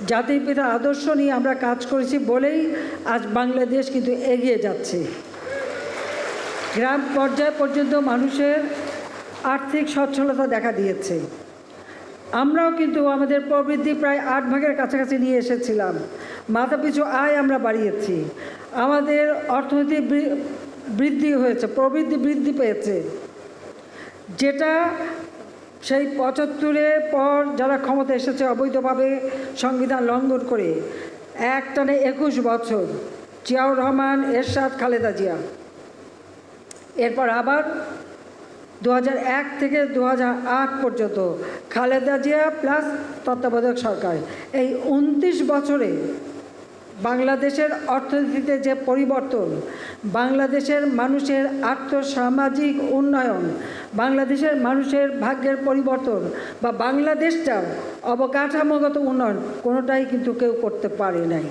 জাতির পিতার আদর্শ নিয়ে আমরা কাজ করেছি বলেই আজ বাংলাদেশ কিন্তু এগিয়ে যাচ্ছে। গ্রাম পর্যায় পর্যন্ত মানুষের আর্থিক সচ্ছলতা দেখা দিয়েছে। আমরাও কিন্তু আমাদের প্রবৃদ্ধি প্রায় 8 ভাগের কাছাকাছি নিয়ে এসেছিলাম। মাথাপিছু আয় আমরা বাড়িয়েছি। আমাদের অর্থনৈতিক বৃদ্ধি হয়েছে, প্রবৃদ্ধি বৃদ্ধি পেয়েছে, যেটা সেই 75-এর পর যারা ক্ষমতা এসেছে অবৈধভাবে সংবিধান লঙ্ঘন করে একটানে 21 বছর, জিয়াউর রহমান, এরশাদ, খালেদা জিয়া, এরপর আবার 2001 থেকে 2008 পর্যন্ত খালেদা জিয়া প্লাস তত্ত্বাবধায়ক সরকার, এই 29 বছরে বাংলাদেশের অর্থনীতিতে যে পরিবর্তন, বাংলাদেশের মানুষের আর্থসামাজিক উন্নয়ন, বাংলাদেশের মানুষের ভাগ্যের পরিবর্তন বা বাংলাদেশটার অবকাঠামোগত উন্নয়ন, কোনোটাই কিন্তু কেউ করতে পারে নাই।